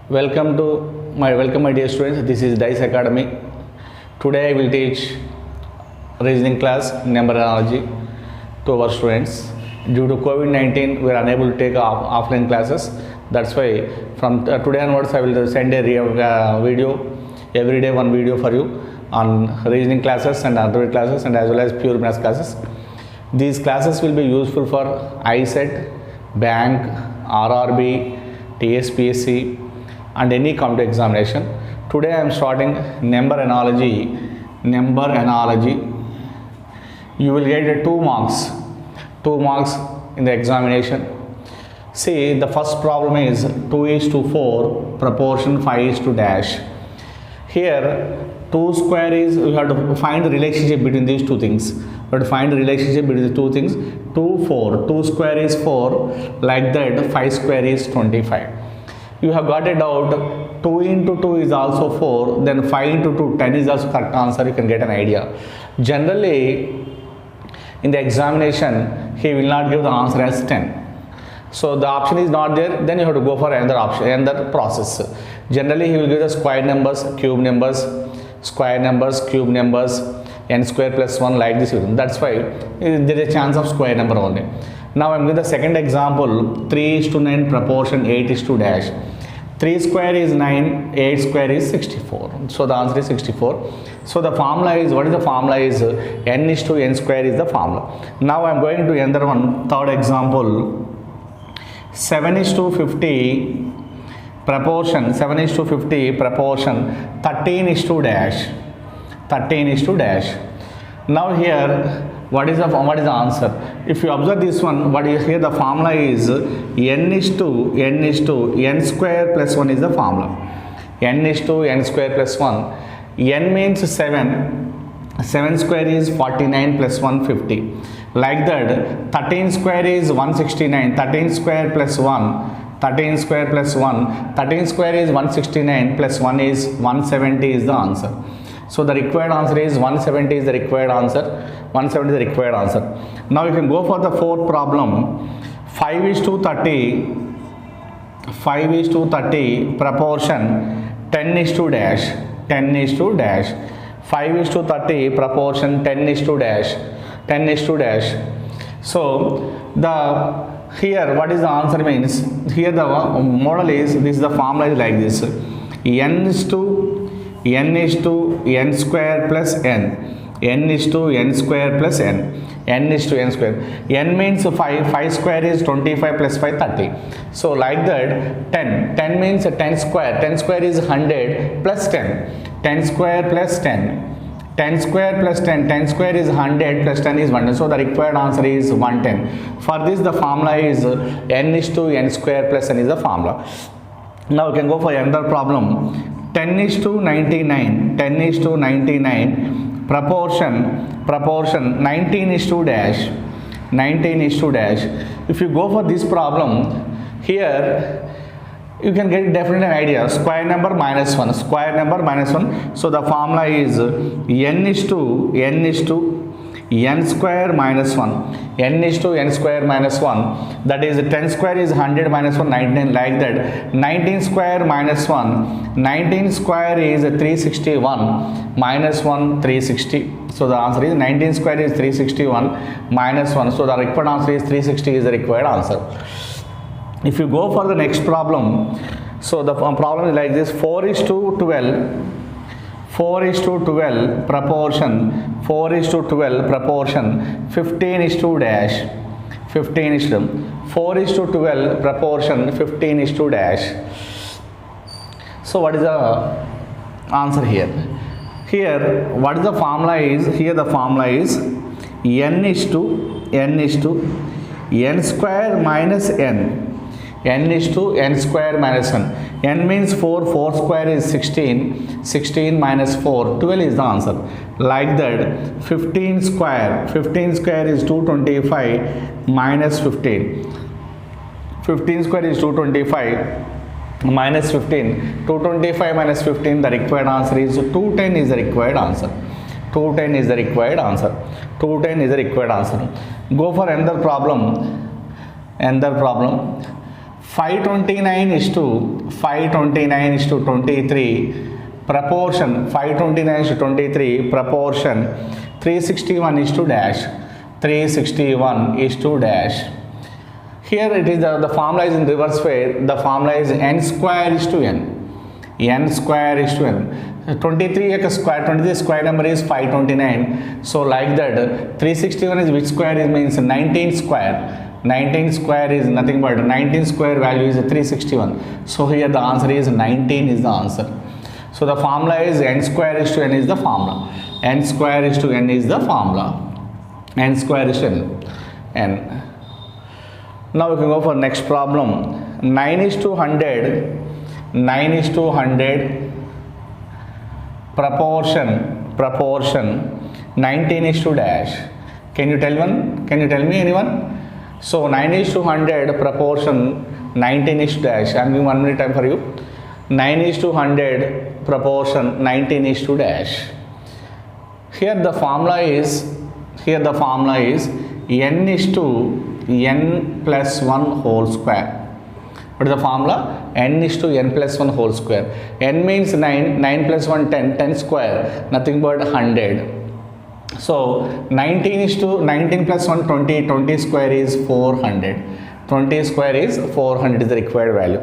Welcome my dear students. This is Dice Academy. Today I will teach reasoning class number analogy to our students. Due to COVID-19, we are unable to take offline classes. That's why from today onwards I will send a video every day, one video for you on reasoning classes and other classes and as well as pure maths classes. These classes will be useful for ISET, bank, RRB, TSPSC and any competitive examination. Today I am starting number analogy. You will get 2 marks in the examination. See, the first problem is 2:4 proportion 5:. Here 2 square is, you have to find the relationship between these two things. You have to find the relationship between the two things. 2 4, 2 square is 4, like that 5 square is 25. You have got a doubt, 2 into 2 is also 4, then 5 into 2, 10 is also correct answer. You can get an idea. Generally in the examination he will not give the answer as 10. So the option is not there, then you have to go for another option, another process. Generally he will give the square numbers, cube numbers, n square plus 1, like this. That's why there is a chance of square number only. Now I am giving the second example, 3:9 proportion 8:. 3 square is 9, 8 square is 64. So the answer is 64. So the formula is, what is the formula is n square is the formula. Now I am going to another one, third example, 7:50 proportion 13:. Now here what is the answer? If you observe this one, what is here, the formula is n square plus 1 is the formula. N square plus 1. N means 7 square is 49 plus 1 50. Like that 13 square is 169, 13 square plus 1 is 169 plus 1 is 170 is the answer. So the required answer is 170 is the required answer. 170 is the required answer. Now you can go for the fourth problem. 5:30 proportion 10:. 5:30 proportion 10:. So here what is the answer means, here the model is, this is the formula is like this, n square plus n. N square plus n. N means 5 square is 25 plus 5 30. So like that 10 means 10 square is 100 plus 10. 10 square plus 10. 10 square plus 10. 10 square is 100 plus 10 is 100. So the required answer is 110. For this the formula is n square plus n is the formula. Now you can go for another problem. 10:99 proportion 19:. If you go for this problem, here you can get definitely an idea. Square number minus 1. So the formula is n square minus 1. That is 10 square is 100 minus 1, 19, like that. 19 square minus 1. 19 square is 361 minus 1, 360. So the answer is 19 square is 361 minus 1. So the required answer is 360 is the required answer. If you go for the next problem, so the problem is like this, 4:12 proportion 15:. 4:12 proportion 15:. So what is the answer here? Here what is the formula is, here the formula is n square minus n. N square minus 1. N means 4 square is 16 minus 4, 12 is the answer. Like that 15 square is 225 minus 15. 15 square is 225 minus 15. 225 minus 15, the required answer is 210 is the required answer. 210 is the required answer. Go for another problem. 529 is to 23 proportion 529 is to 23 proportion 361 is to dash 361 is to dash. Here it is the formula is in reverse way. The formula is n square is to n. N square is to n. 23 square, 23 square number is 529. So like that 361 is which square? It means 19 square. 19 square is nothing but 19 square value is 361. So here the answer is 19 is the answer. So the formula is n square is to n is the formula. N square is to n is the formula. N square is to n. N. Now we can go for next problem. 9 is to 100. 9 is to 100. Proportion 19 is to dash. Can you tell one? Can you tell me anyone? So 9 is to 100 proportion 19 is to dash. I am giving 1 minute time for you. 9 is to 100 proportion 19 is to dash. Here the formula is n is to n plus 1 whole square. What is the formula? N is to n plus 1 whole square. N means 9, 9 plus 1 10, 10 square, nothing but 100. So 19 is to 19 plus 1 20, 20 square is 400. 20 square is 400 is the required value.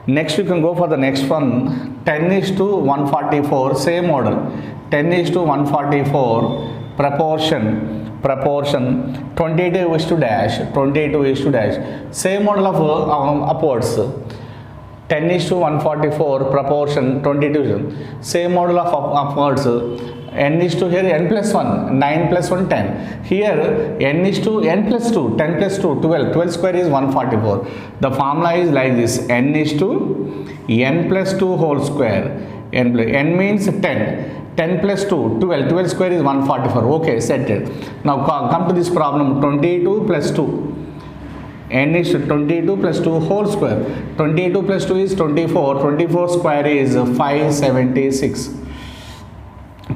Next you can go for the next one. 10 is to 144, same model. 10 is to 144 proportion 22 is to dash, 22 is to dash. Same model of upwards. 10 is to 144 proportion 22. Same model of upwards. N is to here n plus 1, 9 plus 1 10. Here n is to n plus 2, 10 plus 2 12. 12 square is 144. The formula is like this. N is to n plus 2 whole square. N means 10. 10 plus 2, 12. 12 square is 144. Okay, set it. Now come to this problem. 22 plus 2. N is 22 plus 2 whole square. 22 plus 2 is 24. 24 square is 576.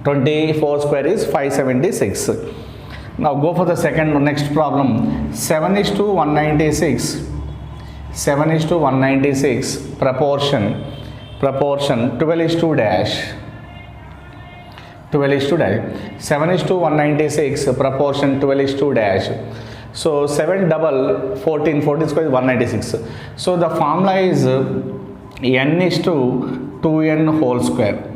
24 square is 576. Now go for the next problem. 7 is to 196. 7 is to 196 proportion 12 is to dash. 12 is to dash. 7 is to 196 proportion 12 is to dash. So 7 double 14, 14 square is 196. So the formula is n is to 2n whole square.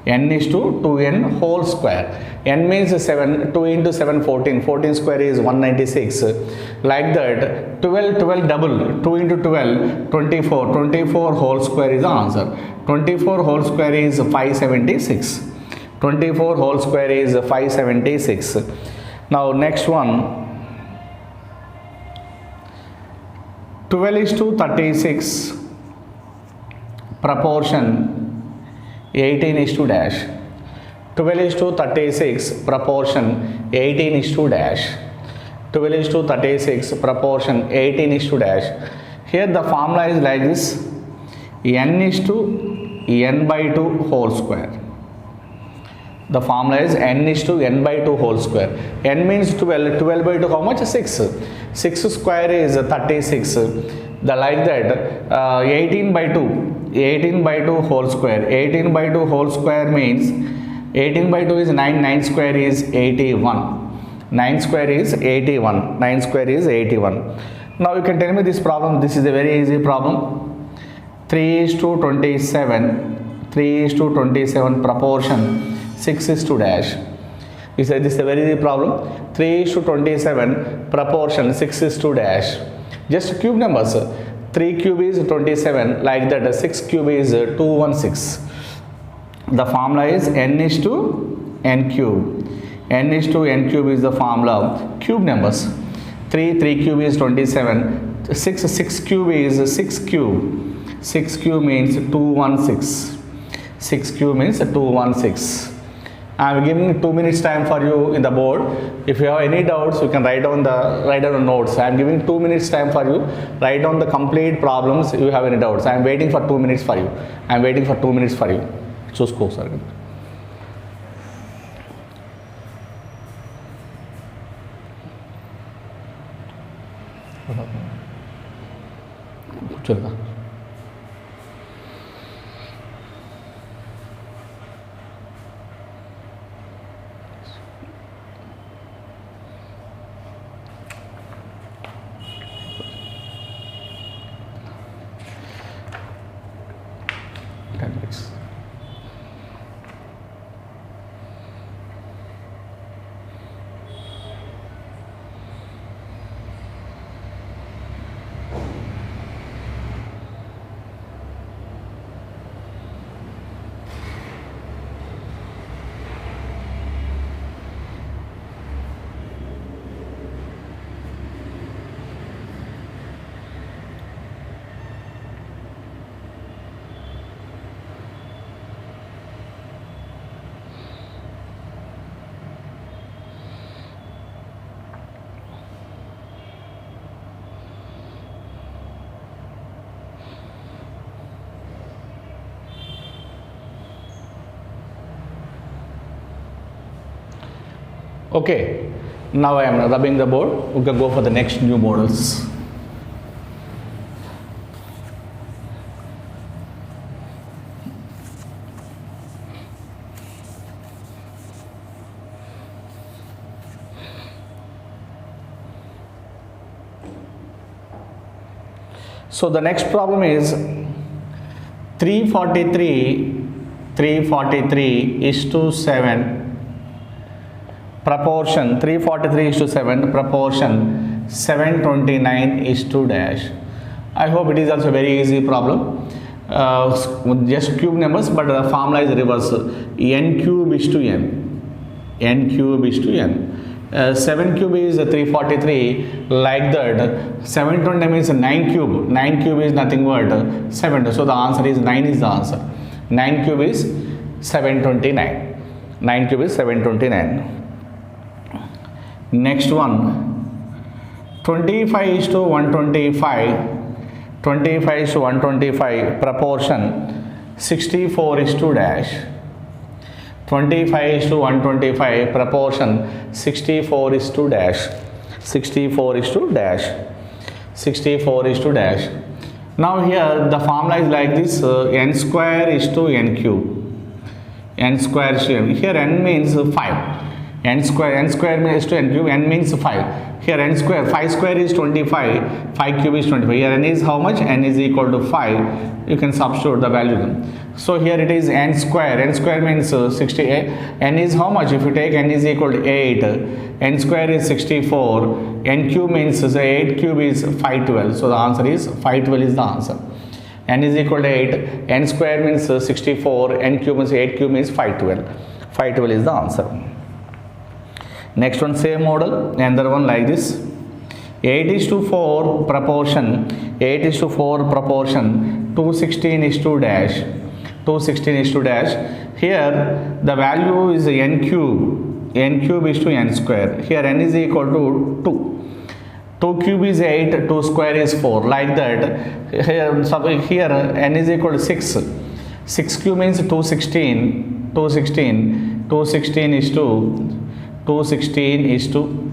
N is to 2n whole square. N means 7, 2 into 7 14, 14 square is 196. Like that 12 double, 2 into 12 24, 24 whole square is the answer. 24 whole square is 576. 24 whole square is 576. Now next one. 12 is to 36 proportion 18 is to dash. 12 is to 36 proportion 18 is to dash. 12 is to 36 proportion 18 is to dash. Here the formula is like this. N is to n by 2 whole square. The formula is n is to n by 2 whole square. N means 12. 12 by 2 how much? 6. 6 square is 36. The like that 18 by 2. 18 by 2 whole square. 18 by 2 whole square means 18 by 2 is 9. 9 square is 81. 9 square is 81. 9 square is 81. Now you can tell me this problem. This is a very easy problem. 3 is to 27. 3 is to 27 proportion 6 is to dash. You say this is a very easy problem. 3 is to 27 proportion 6 is to dash. Just cube numbers. 3 cube is 27, like that 6 cube is 216. The formula is n is to n cube. N is to n cube is the formula. Cube numbers. 3 cube is 27. 6 cube is 6 cube. 6 cube means 216. 6 cube means 216. I am giving 2 minutes time for you in the board. If you have any doubts, you can write down the notes. I am giving 2 minutes time for you. Write down the complete problems if you have any doubts. I am waiting for 2 minutes for you. I am waiting for 2 minutes for you. Chusko sir. చూద్దాం. Okay, now I am rubbing the board. We can go for the next new models. So the next problem is 343 is to 7 proportion 343 is to 7 proportion 729 is to dash. I hope it is also very easy problem. Just cube numbers, but the formula is reverse. N cube is to n. N cube is to n. 7 cube is 343. Like that, 729 means 9 cube. 9 cube is nothing but 7. So the answer is 9 is the answer. 9 cube is 729. 9 cube is 729. Next one, 25 is to 125. 25 is to 125 proportion 64 is to dash. 25 is to 125 proportion 64 is to dash. 64 is to dash. 64 is to dash. Now here the formula is like this. N square is to n cube. N square is to n. Here n means 5. N square is to n cube. N means 5. Here n square, 5 square is 25. 5 cube is 25. Here n is how much? N is equal to 5. You can substitute the value. So here it is n square. N square means 68. N is how much? If you take n is equal to 8. N square is 64. N cube means 8 cube is 512. So the answer is 512 is the answer. N is equal to 8. N square means 64. N cube means 8 cube means 512. 512 is the answer. Next one, same model, another one like this. 8 is to 4 proportion 8 is to 4 proportion 216 is to dash. 216 is to dash. Here the value is n cube. N cube is to n square. Here n is equal to 2. 2 cube is 8, 2 square is 4. Like that. Here n is equal to 6. 6 cube means 216. 216 is to 216 is to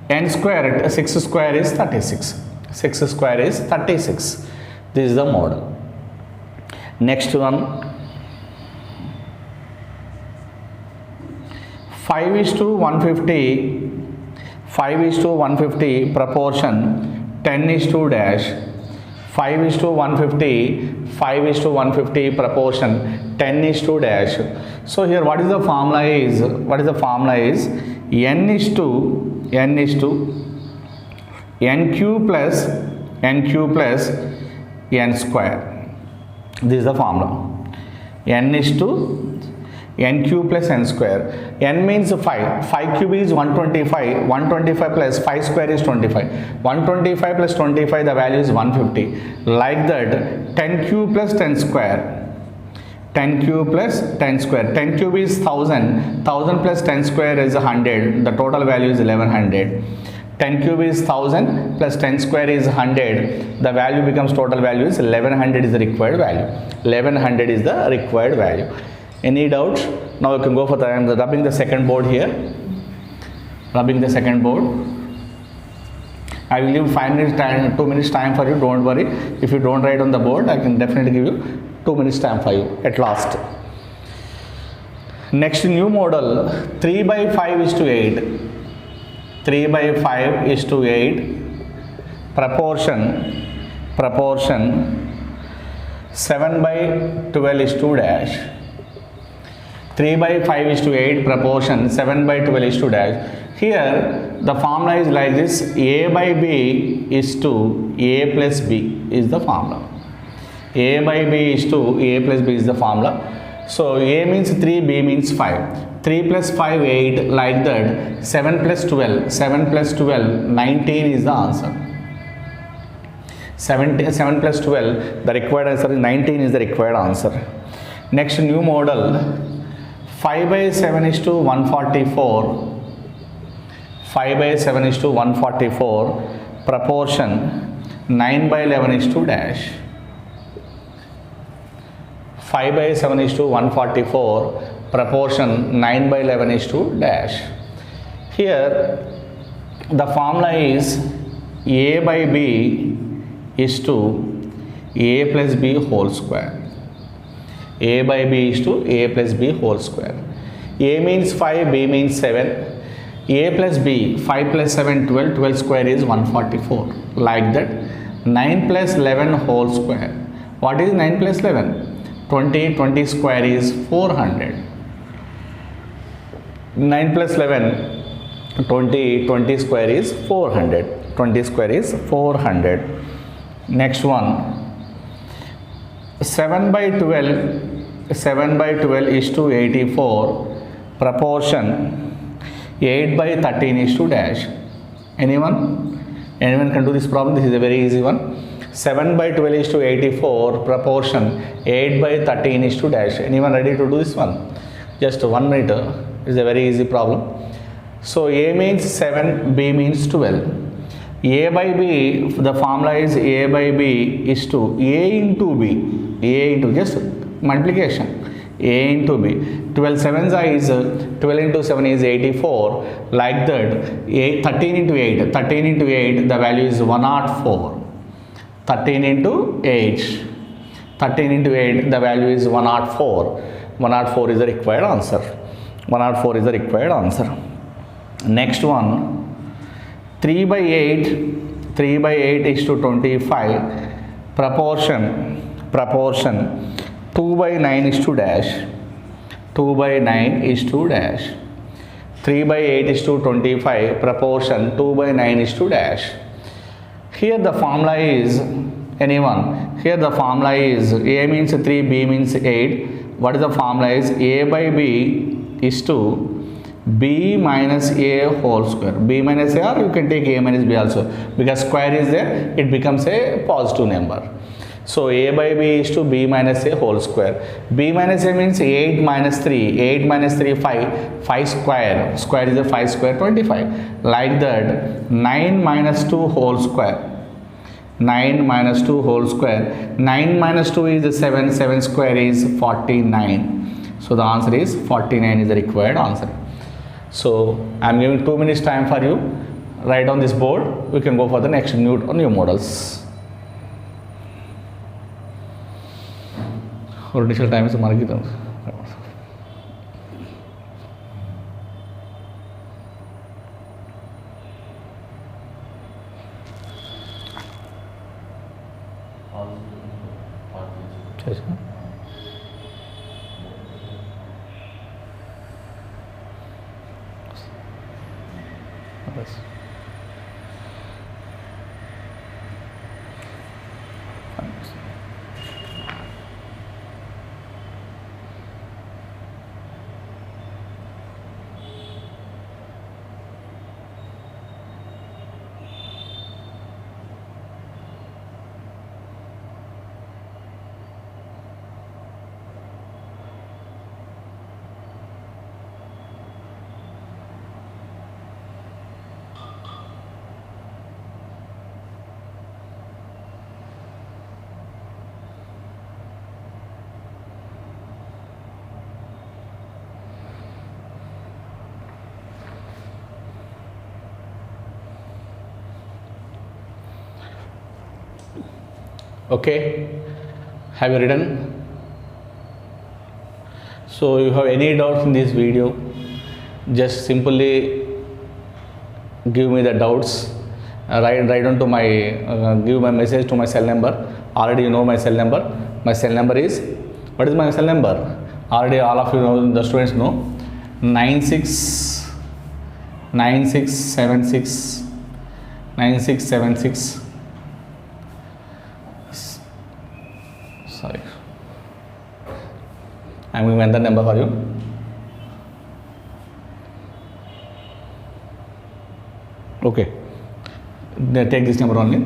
n square. 6 square is 36. 6 square is 36. This is the model. Next one, 5 is to 150. 5 is to 150 proportion 10 is to dash. 5 is to 150. 5 is to 150 proportion 10 is to dash. So here what is the formula is? What is the formula is? N is to n cube plus n square. This is the formula. N is to n cube plus n square. N means 5. 5 cube is 125. 125 plus 5 square is 25. 125 plus 25, the value is 150. Like that, 10 cube plus 10 square. 10 cube plus 10 square. 10 cube is 1000. 1000 plus 10 square is 100. The total value is 1100. 10 cube is 1000 plus 10 square is 100. The value becomes total value is 1100 is the required value. 1100 is the required value. Any doubts? Now you can go for the, I am rubbing the second board here. Rubbing the second board. I will give 5 minutes time, 2 minutes time for you. Don't worry. If you don't write on the board, I can definitely give you 2 minutes time for you at last. Next new model, 3 by 5 is to 8. 3 by 5 is to 8. Proportion 7 by 12 is to dash. 3 by 5 is to 8, proportion 7 by 12 is to dash. Here the formula is like this: A by B is to A plus B is the formula. A by B is to A plus B is the formula. So A means 3, B means 5. 3 plus 5, 8, like that. 7 plus 12, 7 plus 12, 19 is the answer. 7 plus 12, the required answer is 19 is the required answer. Next new model, 5 by 7 is to 144. 5 by 7 is to 144. Proportion 9 by 11 is to dash. 5 by 7 is to 144. Proportion 9 by 11 is to dash. Here the formula is A by B is to A plus B whole square. A by B is to A plus B whole square. A means 5, B means 7. A plus B, 5 plus 7, 12, 12 square is 144. Like that. 9 plus 11 whole square. What is 9 plus 11? 20, 20 square is 400. 9 plus 11, 20, 20 square is 400. 20 square is 400. Next one, 7 by 12 is to 84. Proportion 8 by 13 is to dash. Anyone can do this problem? This is a very easy one. 7 by 12 is to 84. Proportion 8 by 13 is to dash. Anyone ready to do this one? Just 1 minute. It's a very easy problem. So A means 7, B means 12. A by B, the formula is A by B is to A into B. A into just multiplication. A into B. 12 sevens is 12 into 7 is 84. Like that. 13 into 8. 13 into 8, the value is 104. 13 into 8. 13 into 8, the value is 104. 104 is the required answer. 104 is the required answer. Next one, 3 by 8 is to 25. Proportion 2 by 9 is to dash. 2 by 9 is to dash. 3 by 8 is to 25. Proportion 2 by 9 is to dash. Here the formula is, anyone? Here the formula is A means 3, B means 8. What is the formula is? A by B is to B minus A whole square. B minus A, or you can take A minus B also. Because square is there, it becomes a positive number. So A by B is to B minus A whole square. B minus A means 8 minus 3. 8 minus 3, 5. 5 square. Square is a 5 square, 25. Like that, 9 minus 2 whole square. 9 minus 2 whole square. 9 minus 2 is 7. 7 square is 49. So the answer is 49 is the required answer. So I am giving 2 minutes time for you. Write on this board. We can go for the next new models. Initial time is market. Okay, have you written? So you have any doubts in this video, just simply give me the doubts. Write on to my give my message to my cell number. Already you know my cell number. My cell number is, what is my cell number? Already all of you know, the students know, 9676 sorry, I am giving the number for you. Okay, they take this number only,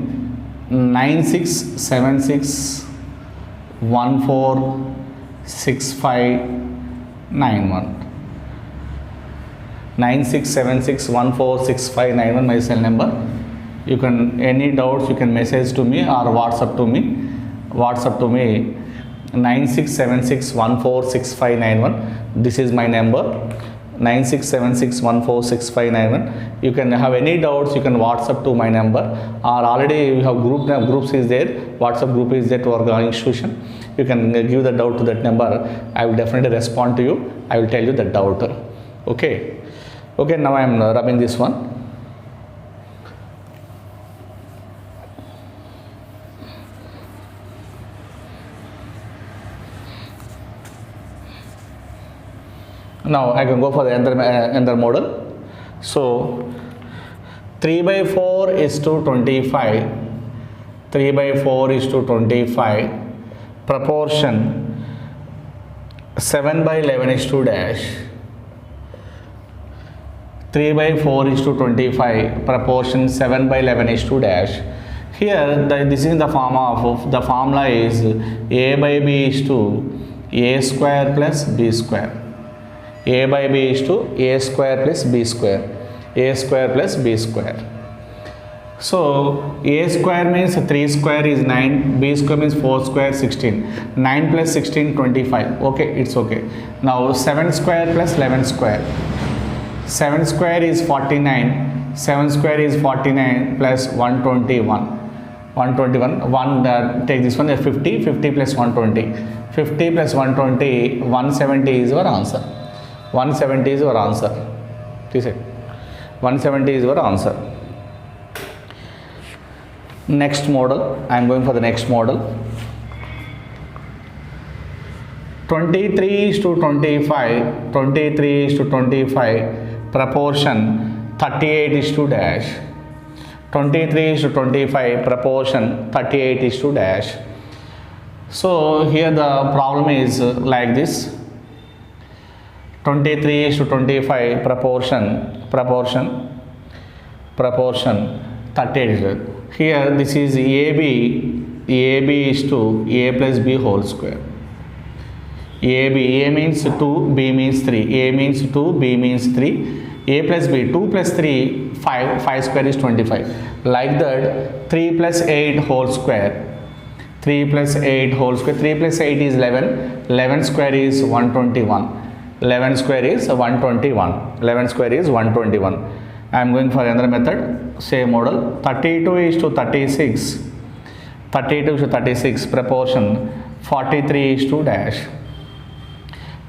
9676146591. 9676146591 my cell number. You can, any doubts you can message to me or WhatsApp to me. 9676146591. This is my number, 9676146591. You can have any doubts, you can WhatsApp to my number, or already you have groups is there, WhatsApp group is there to our institution. You can give the doubt to that number. I will definitely respond to you. I will tell you the doubt. Okay. Okay, now I am rubbing this one. Now I can go for the another model. So 3 by 4 is to 25. 3 by 4 is to 25. Proportion 7 by 11 is to dash. 3 by 4 is to 25. Proportion 7 by 11 is to dash. Here this is the formula is A by B is to A square plus B square. A by B is to A square plus B square. A square plus B square. So A square means 3 square is 9, B square means 4 square 16. 9 plus 16 25. Okay, it's okay. Now 7 square plus 11 square. 7 square is 49. 7 square is 49 plus 121. 121. Take this one, 50. 50 plus 120. 50 plus 120. 170 is our answer. 170 is our answer. 170 is our answer. Next model. I am going for the next model. 23 is to 25. 23 is to 25. Proportion 38 is to dash. 23 is to 25. Proportion 38 is to dash. So here the problem is like this. 23 is to 25. Proportion 38. Here this is AB. AB is to A plus B whole square. A means 2, B means 3. A means 2, B means 3. A plus B, 2 plus 3, 5. 5 square is 25. Like that, 3 plus 8 whole square. 3 plus 8 whole square. 3 plus 8 is 11. 11 square is 121. 11 square is 121. 11 square is 121. I am going for another method. Same model. 32 is to 36. 32 is to 36. Proportion 43 is to dash.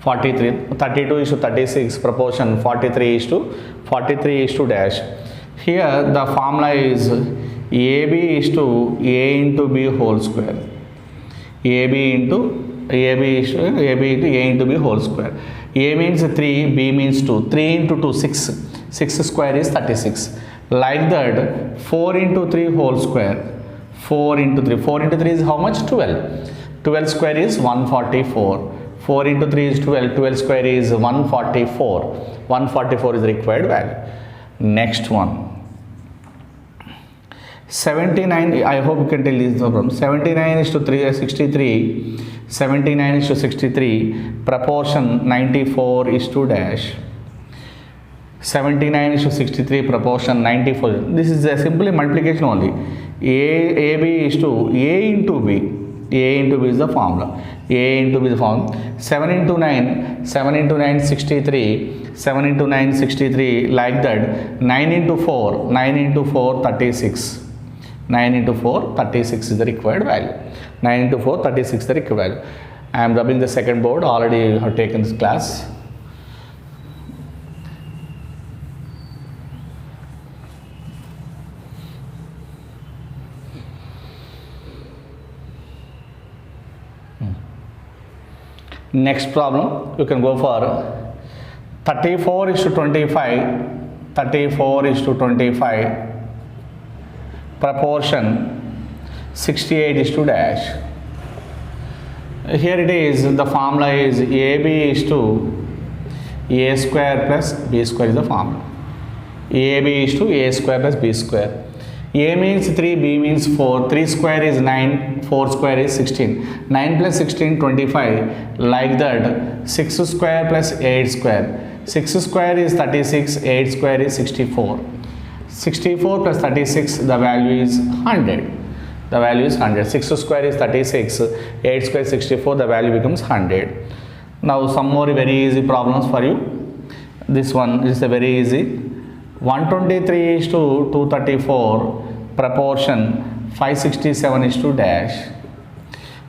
32 is to 36. Proportion 43 is to dash. Here the formula is AB is to A into B whole square. AB into A into B whole square. A means 3, B means 2. 3 into 2, 6. 6 square is 36. Like that, 4 into 3 whole square. 4 into 3. 4 into 3 is how much? 12. 12 square is 144. 4 into 3 is 12. 12 square is 144. 144 is the required value. Next one. 79, I hope you can tell this problem. 79 is to 63. 79 is to 63. Proportion 94 is to dash. 79 is to 63. Proportion 94. This is a simply multiplication only. AB is to A into B. A into B is the formula. A into B is the formula. 7 into 9. 7 into 9 63. 7 into 9 63. Like that. 9 into 4. 9 into 4 36. 9 into 4 36 is the required value. 9 into 4, 36 the required value. I am rubbing the second board, already you have taken this class. Next problem, you can go for 34 is to 25, 34 is to 25, proportion 68 is to dash. Here it is, the formula is AB is to A square plus B square is the formula. AB is to A square plus B square. A means 3, B means 4, 3 square is 9, 4 square is 16. 9 plus 16, 25. Like that, 6 square plus 8 square. 6 square is 36, 8 square is 64. 64 plus 36, the value is 100. The value is 100. 6 square is 36, 8 square is 64, the value becomes 100. Now some more very easy problems for you. This one is a very easy. 123 is to 234, proportion 567 is to dash.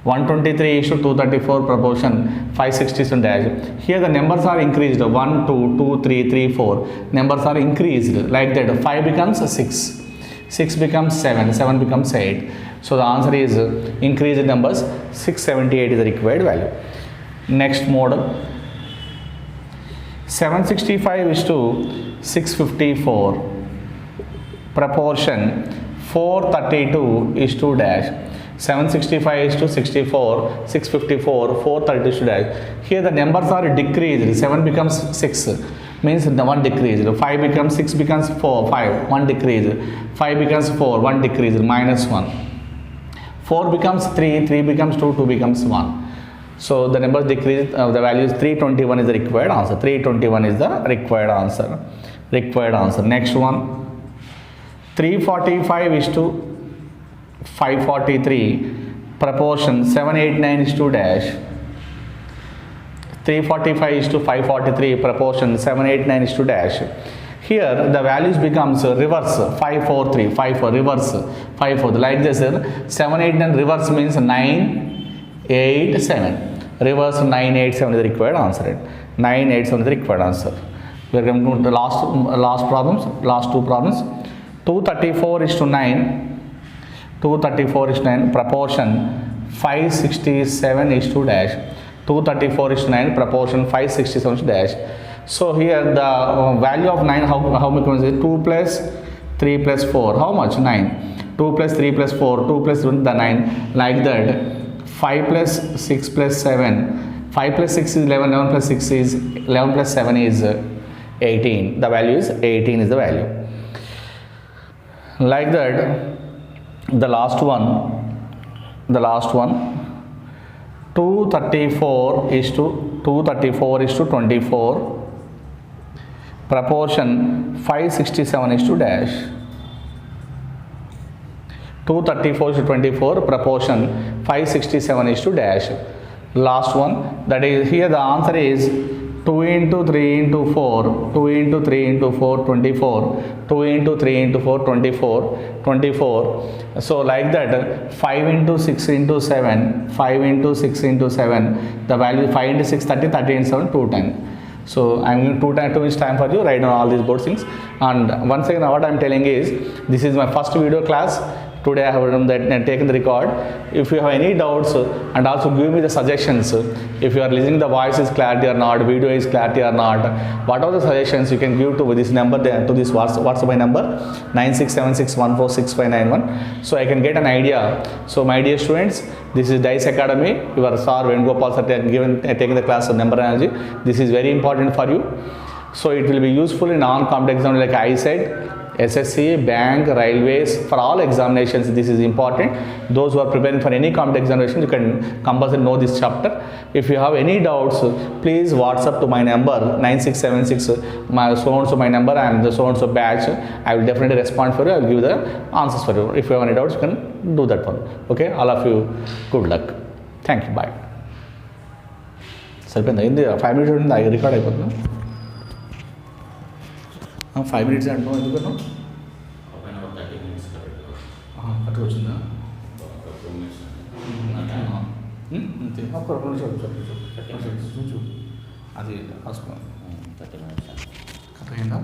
123 is to 234, proportion 567 dash. Here the numbers are increased, 1, 2, 2, 3, 3, 4. Numbers are increased like that. 5 becomes 6, 6 becomes 7, 7 becomes 8. So the answer is increased numbers, 678 is the required value. Next model, 765 is to 654, proportion 432 is to dash. 765 is to 64, 654, 432 is to dash. Here the numbers are decreased, 7 becomes 6, means the 1 decreased. 5 becomes 6 becomes 4, 5, 1 decreased. 5 becomes 4, 1 decreased, minus 1. 4 becomes 3, 3 becomes 2, 2 becomes 1. So the numbers decrease, the value is 321 is the required answer. 321 is the required answer. Required answer. Next one, 345 is to 543, proportion 789 is to dash. 345 is to 543, proportion 789 is to dash. Here the values becomes reverse, 543, 54, reverse, 54. Like this, 789 reverse means 987. Reverse 987 is the required answer. 987 is the required answer. We are going to the last two problems. 234 is to 9. 234 is to 9. Proportion 567 is to dash. 234 is to 9. Proportion 567 is to dash. So here the value of 9, how much is it? 2 plus 3 plus 4. How much? 9. 2 plus 3 plus 4. 2 plus the 9. Like that. 5 plus 6 plus 7, 5 plus 6 is 11, 11 plus 6 is 11 plus 7 is 18. The value is 18 is the value. Like that, the last one, 234 is to 24, proportion 567 is to dash. 234 is to 24, proportion 567 is to dash. Last one, that is here the answer is 2 into 3 into 4, 2 into 3 into 4, 24, 2 into 3 into 4, 24, 24. So like that, 5 into 6 into 7, 5 into 6 into 7, the value 5 into 6, 30, 30 into 7, 210. So I am going to 2 times time for you, write down all these board things. And once again, what I am telling is, this is my first video class. Today I have done that and taken the record. If you have any doubts, and also give me the suggestions, if you are listening the voice is clarity or not, video is clarity or not, what are the suggestions you can give to this number, to this WhatsApp number 9676146591, so I can get an idea. So my dear students, this is DICE Academy, your sir Venugopal sir taking the class of numerology. This is very important for you. So it will be useful in non-competitive exam, like I said, SSC, bank, railways, for all examinations this is important. Those who are preparing for any competitive examination, you can compulsory know this chapter. If you have any doubts, please WhatsApp to my number 9676, my so-and-so my number and the so-and-so batch. I will definitely respond for you. I will give the answers for you. If you have any doubts, you can do that for me. Okay, all of you, good luck. Thank you, bye. సరిపోయిందా ఏంది 5 minutes ఉంటుంది record అయిపోతుందా 5 minutes అంటున్నావు ఎందుకన్నా అట్లా వచ్చిందా చూడు అది రాసుకో 30 minutes. కరెక్ట్ అయిందా